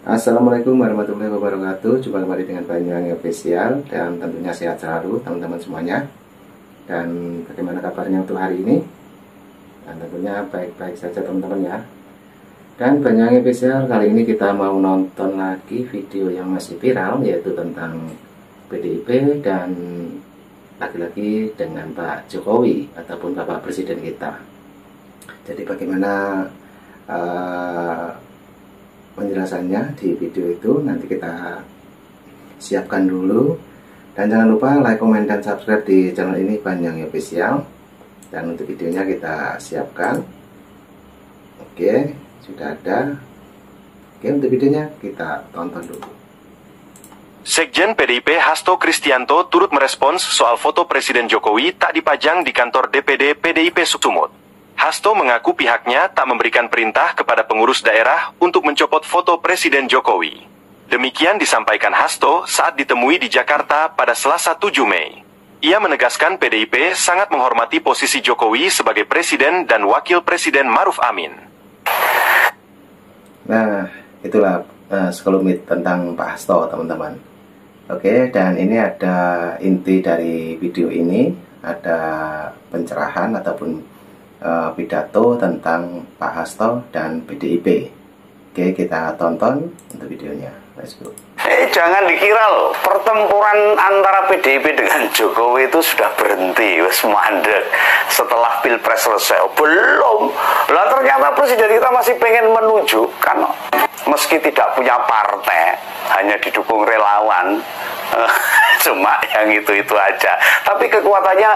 Assalamualaikum warahmatullahi wabarakatuh. Jumpa kembali dengan Banyuwangi Official. Dan tentunya sehat selalu teman-teman semuanya. Dan bagaimana kabarnya untuk hari ini? Dan tentunya baik-baik saja teman-teman ya. Dan Banyuwangi Official, kali ini kita mau nonton lagi video yang masih viral, yaitu tentang PDIP dan lagi-lagi dengan Pak Jokowi ataupun Bapak Presiden kita. Jadi bagaimana penjelasannya di video itu nanti kita siapkan dulu. Dan jangan lupa like, komen, dan subscribe di channel ini Banyuwangi Official. Dan untuk videonya kita siapkan. Oke, sudah ada. Oke, untuk videonya kita tonton dulu. Sekjen PDIP Hasto Kristianto turut merespons soal foto Presiden Jokowi tak dipajang di kantor DPD PDIP Sumut. Hasto mengaku pihaknya tak memberikan perintah kepada pengurus daerah untuk mencopot foto Presiden Jokowi. Demikian disampaikan Hasto saat ditemui di Jakarta pada Selasa 7 Mei. Ia menegaskan PDIP sangat menghormati posisi Jokowi sebagai Presiden dan Wakil Presiden Ma'ruf Amin. Nah, itulah sekelumit tentang Pak Hasto, teman-teman. Oke, dan ini ada inti dari video ini, ada pencerahan ataupun pidato tentang Pak Hasto dan PDIP. Oke, kita tonton untuk videonya. Let's go. Jangan dikira loh, pertempuran antara PDIP dengan Jokowi itu sudah berhenti, wes mandek setelah Pilpres selesai. Belum. Lah ternyata presiden kita masih pengen menunjukkan, meski tidak punya partai, hanya didukung relawan. Cuma yang itu aja. Tapi kekuatannya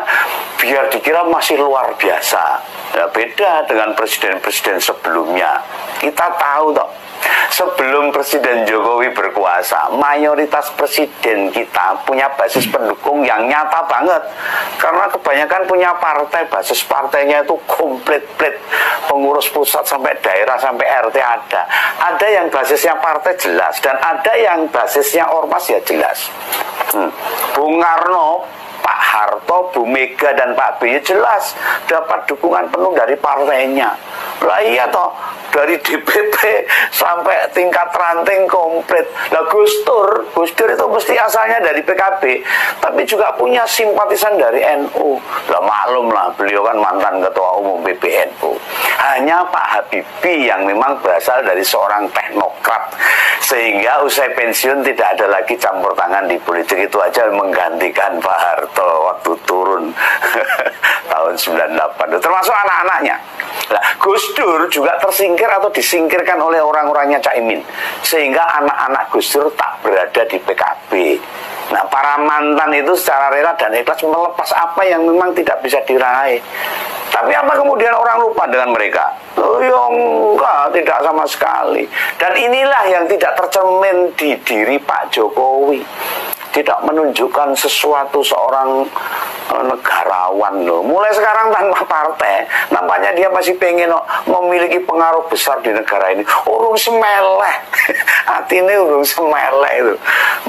biar dikira masih luar biasa. Ya, beda dengan presiden-presiden sebelumnya. Kita tahu toh, sebelum Presiden Jokowi berkuasa, mayoritas presiden kita punya basis pendukung yang nyata banget. Karena kebanyakan punya partai, basis partainya itu komplit, pengurus pusat sampai daerah sampai RT ada. Ada yang basisnya partai jelas, dan ada yang basisnya ormas ya jelas. Bung Karno, Pak Harto, Bu Mega, dan Pak BY jelas dapat dukungan penuh dari partainya. Lah iya toh, dari DPP sampai tingkat ranting komplit. Lah Gus Dur itu mesti asalnya dari PKB, tapi juga punya simpatisan dari NU. Lah maklum lah, beliau kan mantan ketua umum PBNU. Hanya Pak Habibie yang memang berasal dari seorang teknokrat, sehingga usai pensiun tidak ada lagi campur tangan di politik. Itu aja menggantikan Pak Harto waktu turun tahun 98, termasuk anak-anaknya. Nah, Gus Dur juga tersingkir atau disingkirkan oleh orang-orangnya Caimin, sehingga anak-anak Gus Dur tak berada di PKB. Nah, para mantan itu secara rela dan ikhlas melepas apa yang memang tidak bisa diraih. Tapi apa kemudian orang lupa dengan mereka? Oh, ya enggak, tidak sama sekali. Dan inilah yang tidak tercermin di diri Pak Jokowi. Tidak menunjukkan sesuatu seorang negarawan loh. Mulai sekarang tanpa partai, nampaknya dia masih pengen memiliki pengaruh besar di negara ini. Urung semeleh, hati ini urung semeleh itu,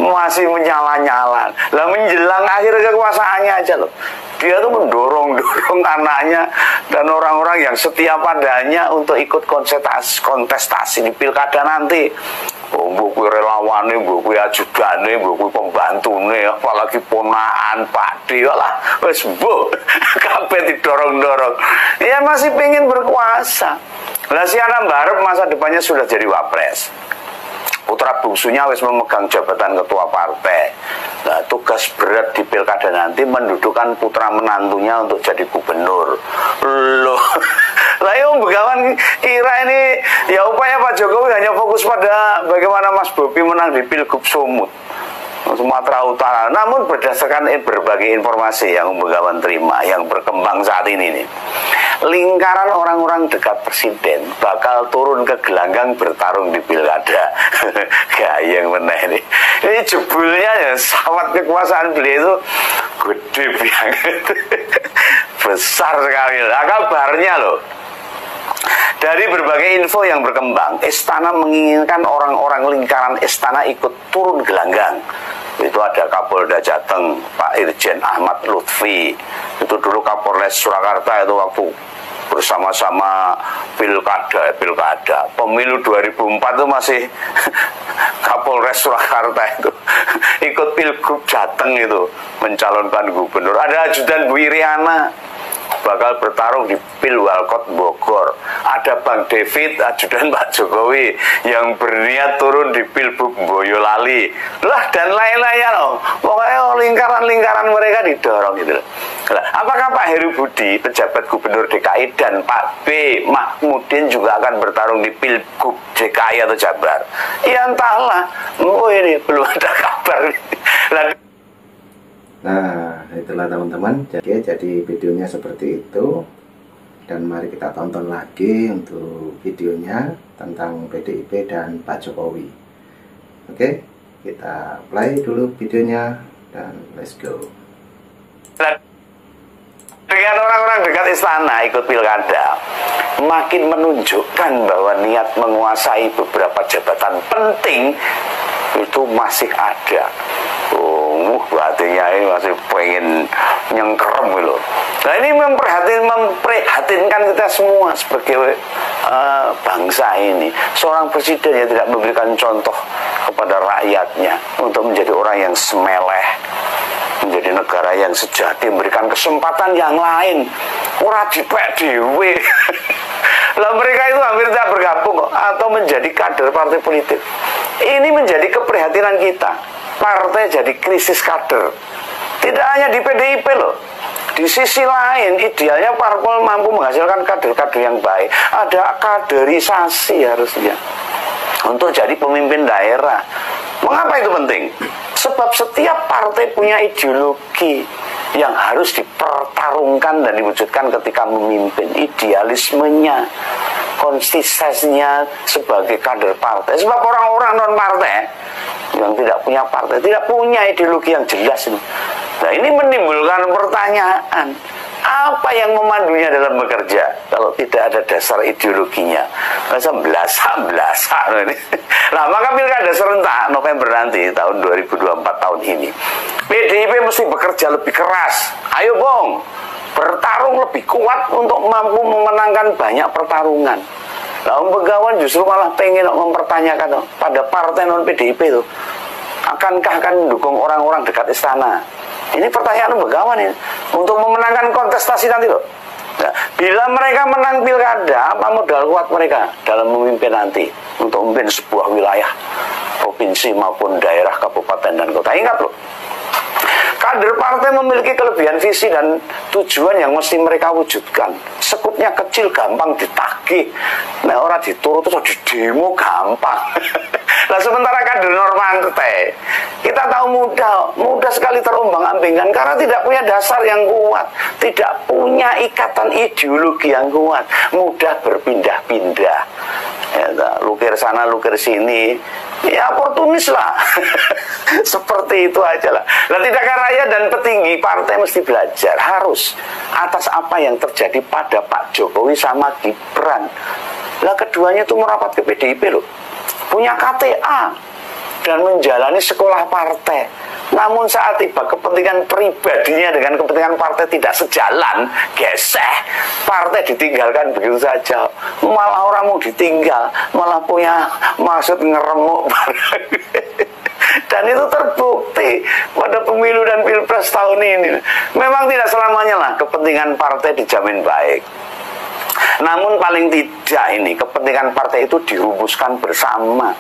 masih menyala-nyala. Lah menjelang akhir kekuasaannya aja loh, dia tuh mendorong anaknya dan orang-orang yang setia padanya untuk ikut kontestasi di pilkada nanti. Oh, mbok kuwi relawane, mbok kuwi ajudane, mbok kuwi pembantune, apalagi ponaan Pakde lah, wis mbok kabeh didorong-dorong. Ya masih pengen berkuasa. Lah si anak barep masa depannya sudah jadi wapres. Putra bungsunya wis memegang jabatan ketua partai. Nah, tugas berat di pilkada nanti mendudukkan putra menantunya untuk jadi gubernur. Loh, lah yang Begawan kira ini ya upaya Pak Jokowi hanya fokus pada bagaimana Mas Bobi menang di Pilgub Sumut, Sumatera Utara. Namun berdasarkan berbagai informasi yang Begawan terima, yang berkembang saat ini nih, lingkaran orang-orang dekat presiden bakal turun ke gelanggang bertarung di pilkada. Gayeng meneh nih. Ini jebulnya ya, sawat kekuasaan beliau itu gede banget. Besar sekali. Nah, kabarnya loh, dari berbagai info yang berkembang, istana menginginkan orang-orang lingkaran istana ikut turun gelanggang. Itu ada Kapolda Jateng, Pak Irjen Ahmad Lutfi. Itu dulu Kapolres Surakarta itu waktu bersama-sama pilkada. Pemilu 2004 itu masih Kapolres Surakarta itu ikut pilgub Jateng itu mencalonkan gubernur. Ada ajudan Bu Iriana bakal bertarung di Pilwalkot Bogor. Ada Bang David, ajudan Pak Jokowi, yang berniat turun di Pilbub Boyolali. Lah, dan lain-lainnya loh. Pokoknya lingkaran-lingkaran mereka didorong gitu loh. Nah, apakah Pak Heru Budi, pejabat Gubernur DKI, dan Pak B. Mahmudin juga akan bertarung di Pilgub DKI atau Jabar? Ya entahlah. Oh, ini belum ada kabar. Nah, itulah teman-teman. Jadi videonya seperti itu. Dan mari kita tonton lagi untuk videonya tentang PDIP dan Pak Jokowi. Oke, kita play dulu videonya dan let's go. Dengan orang-orang dekat istana ikut pilkada, makin menunjukkan bahwa niat menguasai beberapa jabatan penting itu masih ada. Hatinya ini masih pengen nyengkerem gitu. Nah, ini memprihatinkan kita semua sebagai bangsa ini. Seorang presiden yang tidak memberikan contoh kepada rakyatnya untuk menjadi orang yang semeleh, menjadi negara yang sejati, memberikan kesempatan yang lain. Ora dipek dhewe. Lah mereka itu hampir tidak bergabung atau menjadi kader partai politik. Ini menjadi keprihatinan kita. Partai jadi krisis kader. Tidak hanya di PDIP loh. Di sisi lain, idealnya parpol mampu menghasilkan kader-kader yang baik. Ada kaderisasi harusnya untuk jadi pemimpin daerah. Mengapa itu penting? Sebab setiap partai punya ideologi yang harus dipertarungkan dan diwujudkan ketika memimpin. Idealismenya, konsistensinya sebagai kader partai. Sebab orang-orang non-partai yang tidak punya partai, tidak punya ideologi yang jelas ini. Nah, ini menimbulkan pertanyaan, apa yang memandunya dalam bekerja kalau tidak ada dasar ideologinya? Masa belasak ini. Nah, maka pilkada serentak November nanti tahun 2024 tahun ini, PDIP mesti bekerja lebih keras. Ayo Bong, bertarung lebih kuat untuk mampu memenangkan banyak pertarungan. Nah, Begawan justru malah pengen mempertanyakan pada partai non PDIP itu, akankah akan mendukung orang-orang dekat istana? Ini pertanyaan Begawan ini untuk memenangkan kontestasi nanti loh. Nah, bila mereka menang pilkada, apa modal kuat mereka dalam memimpin nanti untuk memimpin sebuah wilayah, provinsi maupun daerah, kabupaten dan kota? Ingat loh, kader partai memiliki kelebihan visi dan tujuan yang mesti mereka wujudkan. Sekupnya kecil, gampang ditagih. Nah, orang diturut terus di demo gampang. Nah, sementara kader partai, kita tahu mudah sekali terombang-ambingkan karena tidak punya dasar yang kuat, tidak punya ikatan ideologi yang kuat, mudah berpindah-pindah. Ya, lukir sana, lukir sini, ya oportunis lah. Seperti itu aja lah. Nah, tidakkah rakyat dan petinggi partai mesti belajar harus atas apa yang terjadi pada Pak Jokowi sama Gibran. Nah, keduanya itu merapat ke PDIP loh, punya KTA dan menjalani sekolah partai. Namun saat tiba kepentingan pribadinya dengan kepentingan partai tidak sejalan, geseh, partai ditinggalkan begitu saja. Malah orang mau ditinggal, malah punya maksud ngeremuk barang. Dan itu terbukti pada pemilu dan pilpres tahun ini. Memang tidak selamanya lah kepentingan partai dijamin baik. Namun paling tidak ini kepentingan partai itu dirumuskan bersama,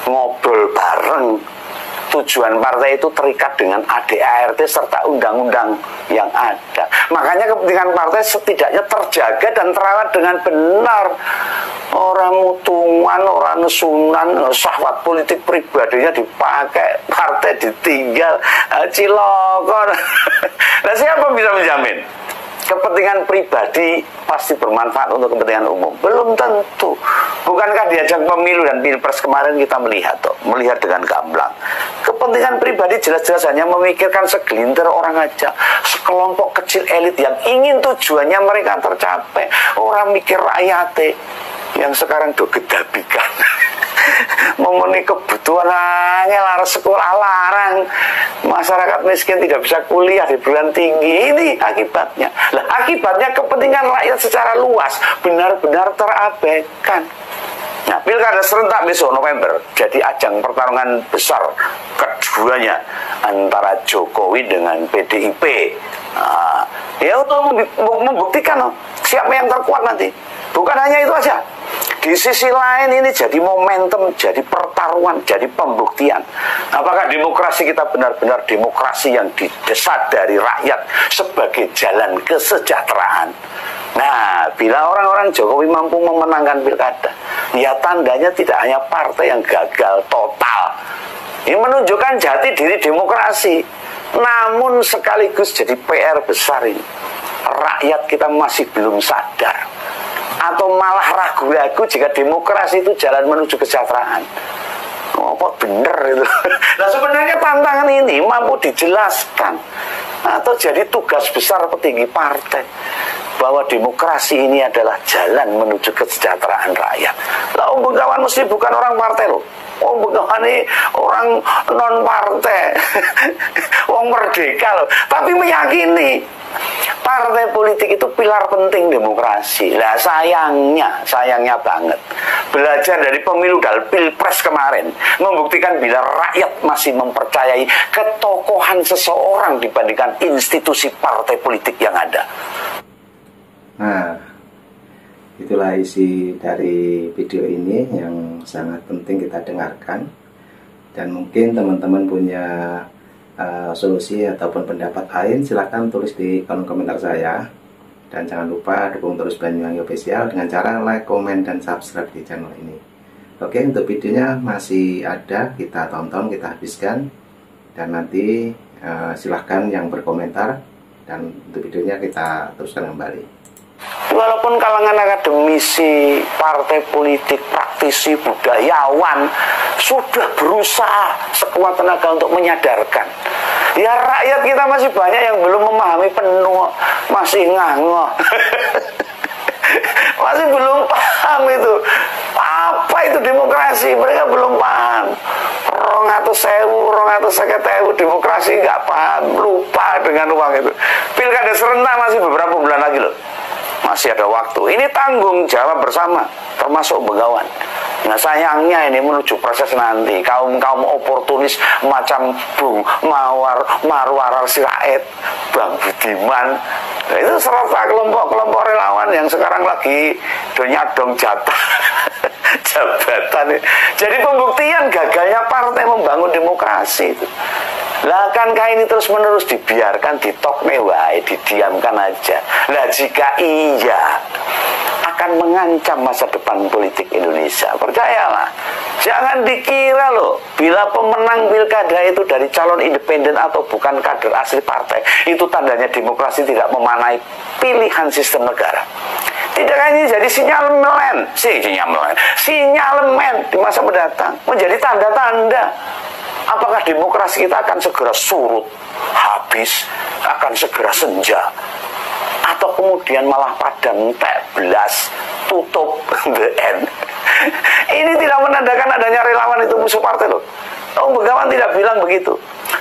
ngobrol bareng. Tujuan partai itu terikat dengan ADART serta undang-undang yang ada. Makanya kepentingan partai setidaknya terjaga dan terawat dengan benar. Orang mutungan, orang nesunan, syahwat politik pribadinya dipakai, partai ditinggal, cilokon. Nah, siapa bisa menjamin? Kepentingan pribadi pasti bermanfaat untuk kepentingan umum? Belum tentu. Bukankah diajak pemilu dan pilpres kemarin kita melihat dengan gamblang. Kepentingan pribadi jelas-jelas hanya memikirkan segelintir orang aja, sekelompok kecil elit yang ingin tujuannya mereka tercapai. Orang mikir rakyat yang sekarang do gedabikan. memenuhi kebutuhan angel, harus sekolah larang, masyarakat miskin tidak bisa kuliah di perguruan tinggi. Ini akibatnya. Lah, akibatnya kepentingan rakyat secara luas benar-benar terabaikan. Nah, pilkada serentak besok November jadi ajang pertarungan besar keduanya antara Jokowi dengan PDIP. Nah, ya untuk membuktikan siapa yang terkuat nanti. Bukan hanya itu aja. Di sisi lain ini jadi momentum, jadi pertaruhan, jadi pembuktian. Apakah demokrasi kita benar-benar demokrasi yang didesak dari rakyat sebagai jalan kesejahteraan? Nah, bila orang-orang Jokowi mampu memenangkan pilkada, ya tandanya tidak hanya partai yang gagal total. Ini menunjukkan jati diri demokrasi. Namun sekaligus jadi PR besar ini. Rakyat kita masih belum sadar. Atau malah ragu-ragu jika demokrasi itu jalan menuju kesejahteraan. Oh, apa bener itu? Nah, sebenarnya tantangan ini mampu dijelaskan atau jadi tugas besar petinggi partai bahwa demokrasi ini adalah jalan menuju kesejahteraan rakyat. Lah, Om Begawan mesti bukan orang partai loh. Om Begawan ini orang non partai, orang merdeka loh. Tapi meyakini partai politik itu pilar penting demokrasi. Lah, sayangnya banget. Belajar dari pemilu dan pilpres kemarin membuktikan bila rakyat masih mempercayai ketokohan seseorang dibandingkan institusi partai politik yang ada. Nah, itulah isi dari video ini yang sangat penting kita dengarkan. Dan mungkin teman-teman punya solusi ataupun pendapat lain, silahkan tulis di kolom komentar saya. Dan jangan lupa dukung terus Banyuwangi Official dengan cara like, komen, dan subscribe di channel ini. Oke, untuk videonya masih ada, kita tonton, kita habiskan. Dan nanti silahkan yang berkomentar. Dan untuk videonya kita teruskan kembali. Walaupun kalangan akademisi, partai politik, praktisi, budayawan sudah berusaha sekuat tenaga untuk menyadarkan, ya rakyat kita masih banyak yang belum memahami penuh, masih ngangoh. Masih belum paham itu apa itu demokrasi. Mereka belum paham. 200.000 demokrasi nggak paham, lupa dengan uang itu. Pilkada serentak masih beberapa bulan lagi loh. Masih ada waktu. Ini tanggung jawab bersama, termasuk Begawan. Nah, sayangnya ini menuju proses nanti kaum oportunis macam Bung Marwarar Sirait, Bang Budiman, nah, itu serta kelompok-kelompok relawan yang sekarang lagi nyadong jatah jabatan. Jadi pembuktian gagalnya partai membangun demokrasi itu. Lah, akankah ini terus menerus dibiarkan, ditok mewah, didiamkan aja? Lah, jika iya, akan mengancam masa depan politik Indonesia. Percayalah, jangan dikira loh, bila pemenang pilkada itu dari calon independen atau bukan kader asli partai, itu tandanya demokrasi tidak memanai pilihan sistem negara. Tidakkah ini jadi sinyalemen di masa mendatang, menjadi tanda-tanda apakah demokrasi kita akan segera surut, habis, akan segera senja, atau kemudian malah padam, belas, tutup, the end. Ini tidak menandakan adanya relawan itu musuh partai loh. Om Begawan tidak bilang begitu.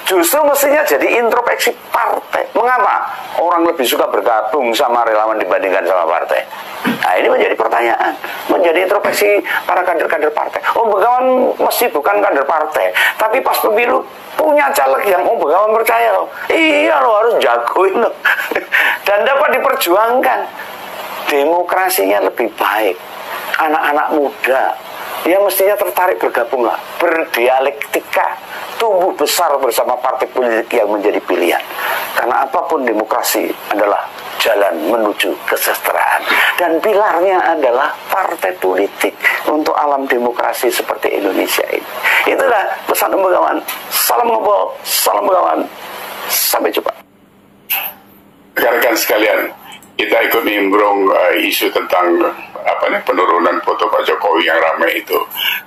Justru mestinya jadi introspeksi partai. Mengapa orang lebih suka bergabung sama relawan dibandingkan sama partai? Nah, ini menjadi pertanyaan, menjadi introspeksi para kader-kader partai. Om Begawan mesti bukan kader partai, tapi pas pemilu punya caleg yang Om Begawan percaya loh. Iya loh, harus jagoin loh. Dan dapat diperjuangkan. Demokrasinya lebih baik. Anak-anak muda dia mestinya tertarik bergabung lah, berdialektika, tumbuh besar bersama partai politik yang menjadi pilihan. Karena apapun demokrasi adalah jalan menuju kesejahteraan, dan pilarnya adalah partai politik untuk alam demokrasi seperti Indonesia ini. Itulah pesan Om Begawan. Salam ngobrol, salam Begawan, sampai jumpa. Rekan-rekan sekalian, kita ikut nimbrung isu tentang penurunan foto Pak Jokowi yang ramai itu.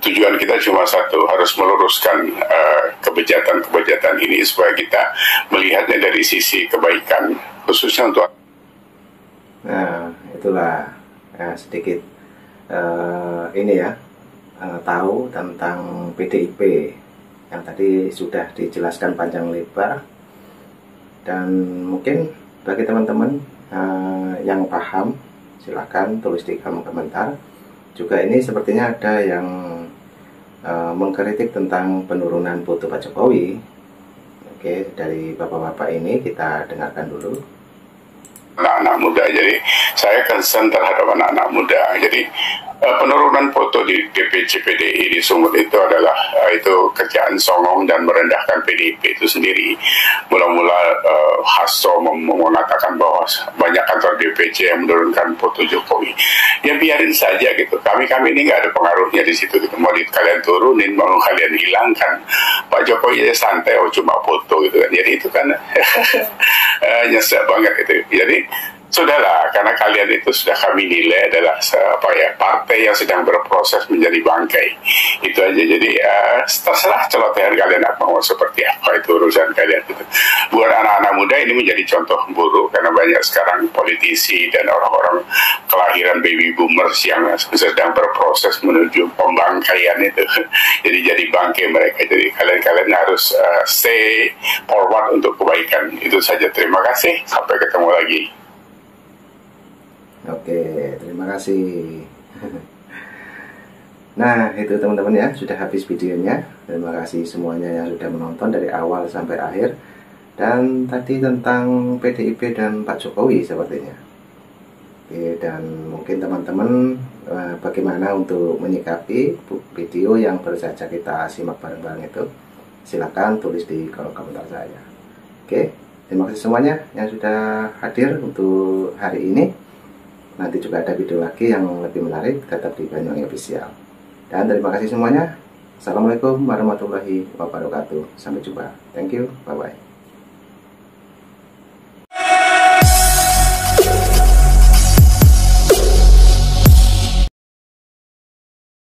Tujuan kita cuma satu, harus meluruskan kebejatan ini supaya kita melihatnya dari sisi kebaikan, khususnya untuk. Nah, itulah sedikit ini ya tahu tentang PDIP yang tadi sudah dijelaskan panjang lebar, dan mungkin bagi teman-teman yang paham silahkan tulis di kolom komentar. Juga ini sepertinya ada yang mengkritik tentang penurunan foto Pak Jokowi. Oke, dari bapak-bapak ini kita dengarkan dulu. Anak-anak muda, jadi saya concern terhadap anak-anak muda. Jadi penurunan foto di DPC PDI di Sumut itu adalah itu kerjaan songong dan merendahkan PDIP itu sendiri. Mula-mula Hasto mengatakan bahwa banyak kantor DPC yang menurunkan foto Jokowi. Ya biarin saja gitu. Kami ini nggak ada pengaruhnya di situ. Gitu. Mau kalian turunin, mau kalian hilangkan. Pak Jokowi ya santai, cuma foto gitu kan. Jadi itu kan nyesek banget itu. Jadi sudahlah, karena kalian itu sudah kami nilai adalah partai yang sedang berproses menjadi bangkai. Itu aja. Jadi terserah celotehan kalian apa mau seperti apa, itu urusan kalian. Gitu. Buat anak-anak muda ini menjadi contoh buruk karena banyak sekarang politisi dan orang-orang kelahiran baby boomers yang sedang berproses menuju pembangkaian itu. Jadi bangkai mereka. Jadi kalian harus stay forward untuk kebaikan. Itu saja. Terima kasih. Sampai ketemu lagi. Oke, terima kasih. Nah, itu teman-teman ya, sudah habis videonya. Terima kasih semuanya yang sudah menonton dari awal sampai akhir. Dan tadi tentang PDIP dan Pak Jokowi sepertinya. Oke, dan mungkin teman-teman bagaimana untuk menyikapi video yang baru saja kita simak bareng-bareng itu, silakan tulis di kolom komentar saya. Oke, terima kasih semuanya yang sudah hadir untuk hari ini. Nanti juga ada video lagi yang lebih menarik, tetap di Banyuwangi Official. Dan terima kasih semuanya. Assalamualaikum warahmatullahi wabarakatuh. Sampai jumpa. Thank you. Bye-bye.